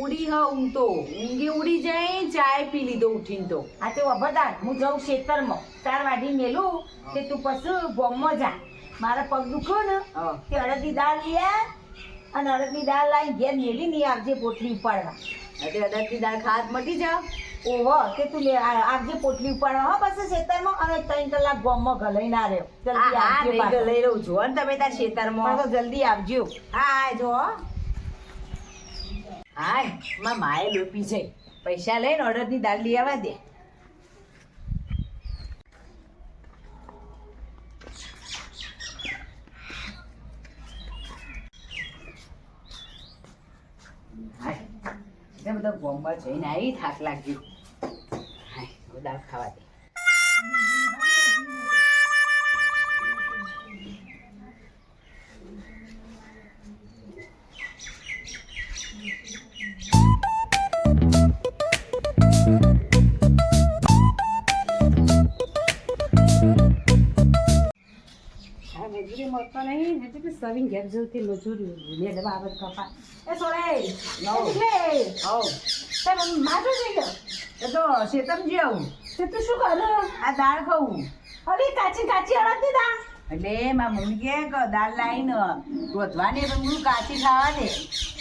ઉડી હ ઊંઘ તો ઊંઘી ઉડી જાય ચાય પી લીધો ઉઠીને તો આ તે વભદાર હું જાઉં ખેતરમાં 4 વાઢી મેલું તે તું પછી ગોમમાં જા મારા પગ દુખો ને તે અડદની દાળ લઈ અને અડદની દાળ લાવીને ઘેર મેલી નહીં આવજે પોટલી ઉપાડવા એટલે અડદની દાળ ખાત મટી જાવ ઓહો તે તું આવજે પોટલી ઉપાડવા હો પછી ખેતરમાં અને 3 કલાક ગોમમાં ગલાઈ ના રહ્યો જલ્દી આવજો પાછો. લઈ રહું છું અને તમે તાર ખેતરમાં પાછો જલ્દી આવજો. હા જો હાય માં માએ લોપી છે પૈસા લઈને અડદની દાળ લઈ આવવા દે હાય બધા ગોમમાં જઈને આવી થાક લાગ્યું હાય દાળ ખાવા દે મજૂરી મળતો નહીં ને તો સવિંગ ઘેર જતી મજૂરી લે બાબત કપા એ સોળે નો એટલે હવ તે માથે થઈ ગયો એ તો શેતમજી આવું તે તું શું કરે આ દાળ ખાવું અરે કાચી કાચી અડદની દાળ એટલે મારા મમ્મી કે દાળ લાવીને રોધવાની પણ હું કાચી ખાવા દે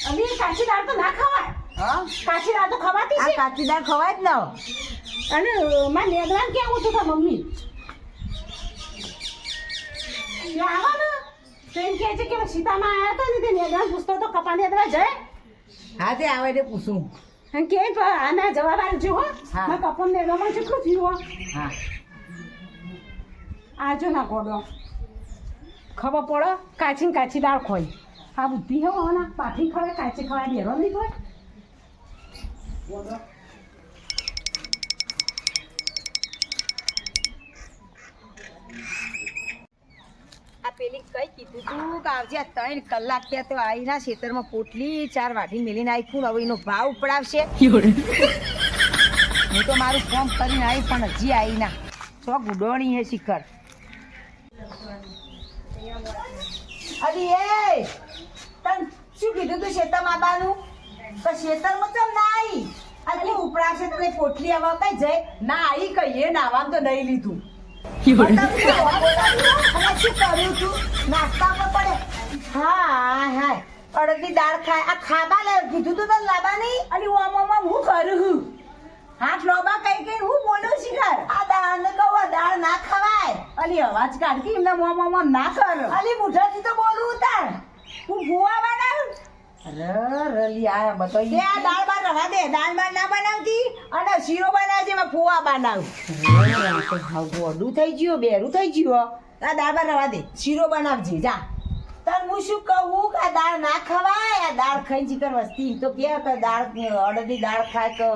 અરે કાચી દાળ તો ના ખવાય હા કાચી દાળ તો ખવાતી આ છે કાચી દાળ ખવાય જ ને અને માં નેદવાન કેવું હતું તાર મમ્મી આવો ને તો એમ કહે છે કે સીતામાં આવ્યા હતા ને તે નેદવાન પૂછતો તો કપા નેદવા જાય હા તે આવે તે પૂછું એમ કે આના જવાબ આવજો હો હા. મેં કપા નેદવામાં કેટલું થયું હો હા આજો ના ગોડો ખબર પડો કાચી ને કાચી દાળ ખોઈ આ બુદ્ધિ હો ના પાઠી ખવાય કાચી ખવાય બેરો નહીં હોય આ પેલી કઈ કીધું તું કે આવજે 3 કલાક ત્યાં તો આવીના ખેતરમાં પોટલી 4 વાઢી મેલીને આવીશું હવે એનો ભાવ ઉપડાવશે હું તો મારું ફોર્મ કરીને આવી પણ હજી આવી ના તો ગુડોણી હે શિખર અરે એ તન શું કીધું તું શેતમ આબાનું તો શેતરમાં ચમ ના આવી આજે ઉપડાવશે તો પોટલી આવા કઈ જાય ના આવી કહીએ નાવાનું તો નહીં લીધું શું કર્યું તું નાસ્તા પર પડે હા હા અડદની દાળ ખાય આ ખાબા લે કીધું તું તને લાબા નહીં અલી ઓમાં હું કરું છું હાથ લોબા કઈ કઈ હું બોલું શિખર આ દાળ ને કહું આ દાળ ના ખવાય અલી અવાજ કાઢી એમને મોમાં ના કર અલી મુઠાથી તો બોલું તાર હું ભૂવા બનાવું અરે રલી આ બતાવી આ દાળ બાર રવા દે દાળ બાર ના બનાવતી અને શીરો બનાવજે એમાં ફુવા બનાવું ગોડું થઈ ગયું બેરું થઈ ગયું આ દાળ બાર રવા દે શીરો બનાવજે જા તને હું શું કહું કે આ દાળ ના ખવાય આ દાળ ખાઈ ચીકર વસ્તી તો કે દાળ અડદની દાળ ખાય તો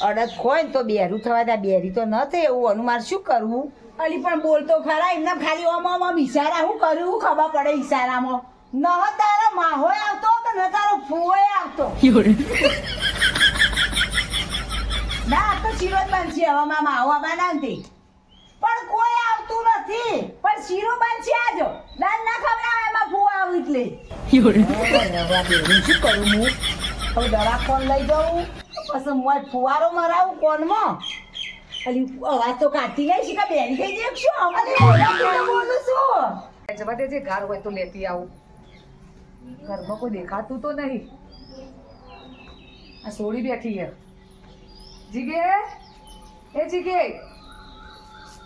અડદ ખોય ને તો બેરું થવા દે બેરી તો ન થાય એવું અનું મારે શું કરવું અલી પણ બોલતો ખરા એમને ખાલી ઓમાં ઈશારા હું કરું ખબર પડે ઈશારામાં ન તારો માહોય આવતો કે ન તારો ફૂઓય આવતો ના તો શીરો જ બનશે હવામાં માવા બનાવતી પણ કોઈ આવતું નથી પણ શીરો બનશે આજો દાળ ના ખવડાવે એમાં ફૂ આવું એટલે શું કરું હું હવે દવા કોણ લઈ જાઉં પછી હું ફુવારો મરાવું કોનમાં અલી અવાજ તો કાઢતી નહીં શીખા બેરી થઈ જાય શું અવાજ બોલું છું જવા દે જે ઘર હોય તો લેતી આવું ઘરમાં કોઈ દેખાતું તો નહીં આ સોડી બેઠી છે જીગે એ જીગે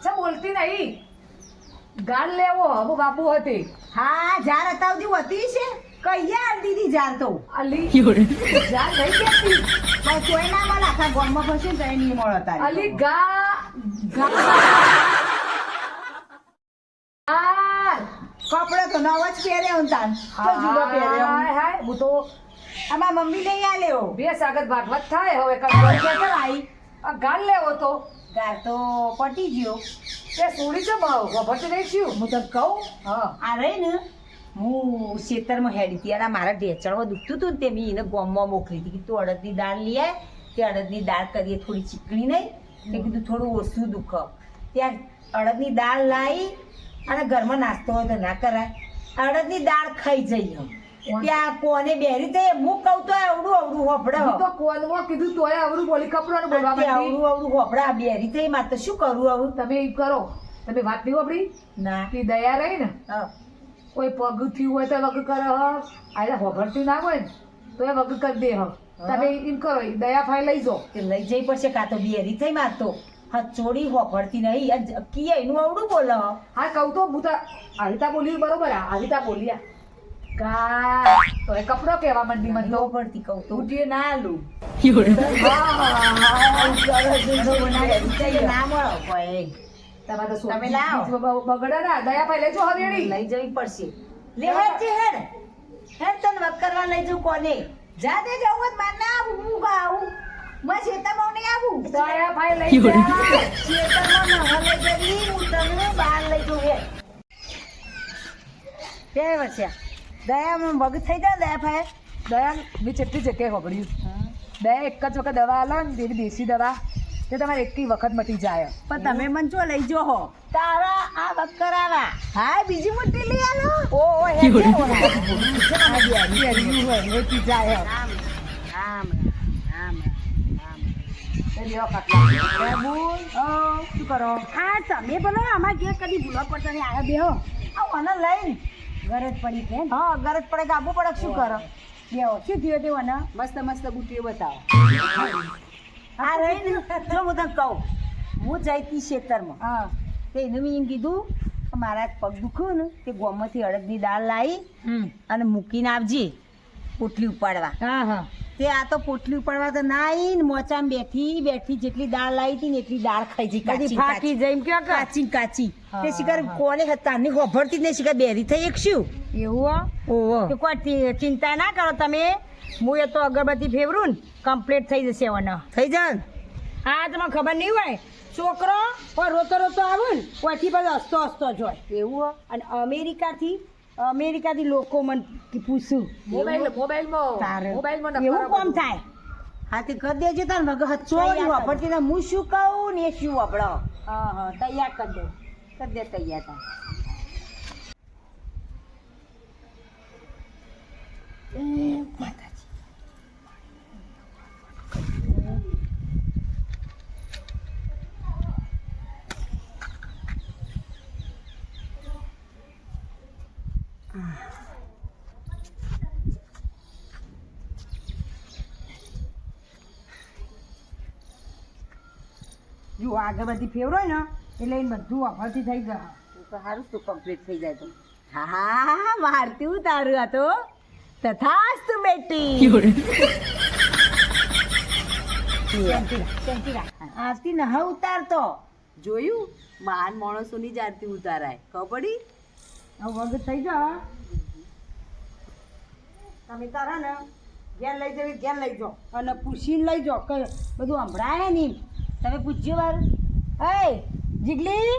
ચા બોલતી નહીં ગાળ લેવો હબુ બાપુ હતી હા જાર અતાવજી હોતી છે કહીએ દીદી જાર તો અલી જાર નહીં કેતી પણ કોઈ ના મળે આખા ગામમાં ફસે તો નહીં મળે તારે અલી ગા કપડો તો નવો જ પહેર્યો ને તાન તો જુદો પહેર્યો હાય હાય હું તો આમાં મમ્મી લઈ આલ્યો બે સાગત ભાગવત થાય હવે ક્યાં આવી આ ગાળ લેવો તો ગાર તો પટી ગયો તે સોડી છે ખબર તો નહીં થયું હું તો કહું હા આ રહી ને હું ખેતરમાં હેડી હતી અને મારા ઢેચણમાં દુખતું હતું ને તે મેં એને ગામમાં મોકલી હતી કે તું અડદની દાળ લઈ આય તે અડદની દાળ કરીએ થોડી ચીકણી નહીં તે કીધું થોડું ઓછું દુખ ત્યાં અડદની દાળ લાવી અને ઘરમાં નાસ્તો હોય તો ના કરાય અડદની દાળ ખાઈ જઈએ ત્યાં કોને બેરી થઈ હું કહું તો અવડું અવડું હોફળે હું તો કોલમાં કીધું તોય આવડું બોલી કપડાનું બોલવા માંડી. અવડું અવડું હોફળે આ બેરી થઈ મારે તો શું કરવું આવું તમે એમ કરો, તમે વાત નહીં વાપરી ના કે દયા રહી ને હા. કોઈ પગ થયું હોય તો વગ કરે હ, આ હોભળતું ના હોય ને તો એ વગ કરી દે હ. તમે એમ કરો દયા ફાઈ લઈ જાઓ. તે લઈ જઈ પડશે કાં તો બેરી થઈ મારતો હચોડી હોફળતી નહીં આ કી એનું અવડું બોલે હો. હા કહું તો હું તો આહિતા બોલી બરોબર આહિતા બોલ્યા કા તો એ કપડો કહેવા માંડી મને તો પડતી કહું તો ઉઠીએ ના આલું. ના મળો કોઈ તમારે તો તમે લાવો. બગડે ના દયા ફાઈ લઈ જાઓ હરિયાળી. લઈ જવી પડશે લે હેડ છે હેડ હેડ તને વક કરવા લઈ જવું કોને જા દે જવું હોય તો માર ના આવું હું આવું મેં શેતામાં નહીં આવું દયા ફાઈ લઈ જા. શેતામાં નવા લઈ જવી હું તને બહાર લઈ જવું હે તે વર્ષે દયામાં વગ થઈ જાય દયા ભાઈ દયા મેં કેટલી જગ્યાએ હોભળ્યું દયા એક જ વખત દવા આલો ને એવી દેશી દવા તે તમારે એક વખત મટી જાય. પણ તમે મને ચો લઈ જો હો તારા આ વક કરાવા હા બીજી મોટી લઈ આલો ઓ હે મટી જાય રામ રામ રામ રામ એ લ્યો ખાટલા. શું કરો હા તમે બોલો અમાર ઘેર કદી ભૂલો પડતો નહીં આવ્યા બેહો આ મને લઈને ગરજ પડી કે હા ગરજ પડે કે આબુ પડે શું કરો બેહો શું થયું તે મને મસ્ત મસ્ત બુટીઓ બતાવો. આ રહીને જો હું તને કહું હું જઈ હતી ખેતરમાં હા તે એને મેં એમ કીધું કે મારા પગ દુખ્યું ને તે ગોમાંથી અડદની દાળ લાવી અને મૂકીને આવજે પોટલી ઉપાડવા હા હા તે આ તો પોટલી ઉપાડવા તો ના આવી ને મોચામાં બેઠી બેઠી જેટલી દાળ લાવી હતી ને એટલી દાળ ખાઈ જઈ બધી ફાટી જઈ કયો કે કાચી ને કાચી હા, તે શિકાર કોને તારની ખબરતી જ નહીં શિકાર બેરી થઈ એક શું એવું ઓહો તો કોઈ ચિંતા ના કરો તમે હું એ તો અગરબત્તી ફેવરું ને કમ્પ્લીટ થઈ જશે વન થઈ જાય ને હા તમને ખબર નહીં હોય છોકરો કોઈ રોતો રોતો આવે ને કોઈથી બધો હસતો હસતો જ હોય એવું અને અમેરિકાથી લોકો મને પૂછ્યું તારે. મોબાઈલમાં એવું કોમ થાય હા તે કરી દેજો તાર મગજ હચોડી વાપરતી ને હું શું કહું ને એ શું વાપરો હા હા તૈયાર કરી દો કરી દે તૈયાર તાર જો આગળ બધી ફેવરો ને એટલે એને બધું વાપરથી થઈ ગયા તો સારું તું કમ્પ્લીટ થઈ જાય તો હા મારતી ઉતારું આ તો તથાસ્તુ બેટી આરતી ન હા ઉતારતો જોયું મહાન માણસોની જ આરતી ઉતારાય ખબર પડી. હવે વગર થઈ જા તમે તારા ને ઘેર લઈ જવી ઘેર લઈ જાઓ અને પૂછીને લઈ જાઓ કે બધું સંભળાય નહીં તમે પૂછ્યો વાર એ જીગલી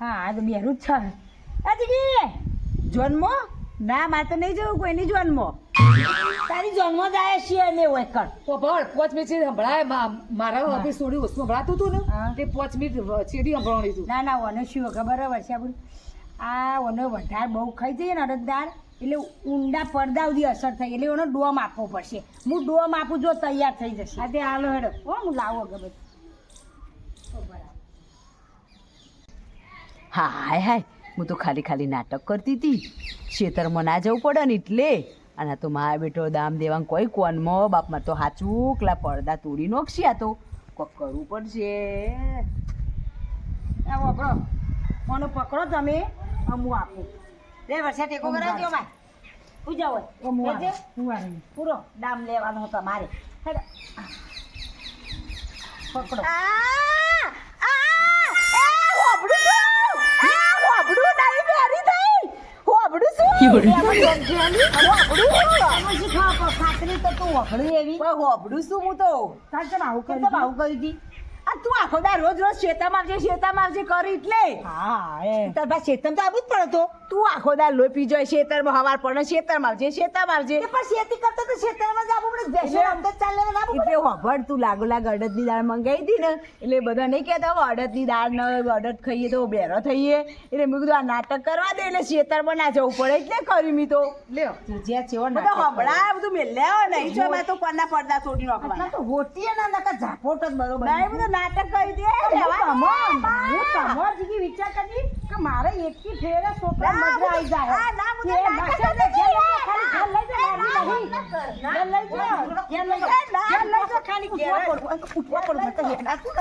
હા આ તો બેરું જ છે એ જીગલી જન્મ ના મારે તો નહીં જવું કોઈની જન્મ તારી જન્મ જ આવ્યા છીએ અમે હોય કર પોચ મિનિટ સંભળાય મારા ઓફિસ થોડી વસ્તુ સંભળાતું હતું ને હા. તે 5 મિનિટ સીડી સંભળાવી હતું. ના ના ઓને શું ખબર હોય વર્ષા આ ઓને વધારે બહુ ખાઈ જઈએ ને અડદદાર એટલે ઊંડા પડદા સુધી અસર થઈ એટલે એનો ડોમ આપવો પડશે હું ડોમ આપું જો તૈયાર થઈ જશે હા તે હાલો હેડો હો હું લાવો ગમે હાય હાય હું તો ખાલી ખાલી નાટક કરતી હતી ખેતરમાં ના જવું પડે ને એટલે અને આ તો મારા બેટો દામ દેવા કોઈ કોનમાં બાપમાં તો હાચું કલા પડદા તોડી નોખશે આ તો કોક કરવું પડશે. આવો આપણો ઓનો પકડો તમે હું આપું બે વર્ષે ટેકો કરાવજો મારે પૂજા હોય હું લેજે. પૂરો દામ લેવાનો હતો મારે હેડો પકડો ખાતરી તો તું વખડું એવી પણ હોબડું શું હું તો તાર આવું કેમ કરી આવું કરી હતી આ તું આખો દા રોજ રોજ શેતામાં આવજે કરી એટલે હા એ તાર બા શેતમ તો આવું જ પડે તો તું આખો દા લોહી પી જાય શેતરમાં હવાર પડે શેતરમાં આવજે પણ શેતી કરતો તો ખેતરમાં જ આવવું પડે ભેંસો આમ તો ચાલે ના આવવું એટલે હોભળ તું લાગ અડદની દાળ મંગાવી હતી ને એટલે બધા નહીં કહેતા હવે અડદની દાળ ને અડદ ખાઈએ તો બેરો થઈએ એટલે મેં કીધું આ નાટક કરવા દે એટલે ખેતરમાં ના જવું પડે એટલે કરી મી તો લ્યો જ્યાં જેવો બધો હમણાં બધું મેલ્યા નહીં છો મેં તો કોના પડદા તોડી નાખવાના તો હોતી ના નકા ઝાપોટ જ બરોબર નહીં બધું નાટક કરી દે તમાર જેવી વિચાર કરી કે મારે એકથી ફેરે છોકરા ના, મજા આવી જાય હા, ના, બધું કે નાટક નાટક જ ઘેર છે. ખાલી ઘેર લઈ જા, બહાર નહીં. ઘેર લઈ જા, ઘેર લઈ જા. ઘેર લઈ જા ખાલી ઘેર જ. ઉઠવા પડવું, ઉઠવા પડવું, તો હેડા શું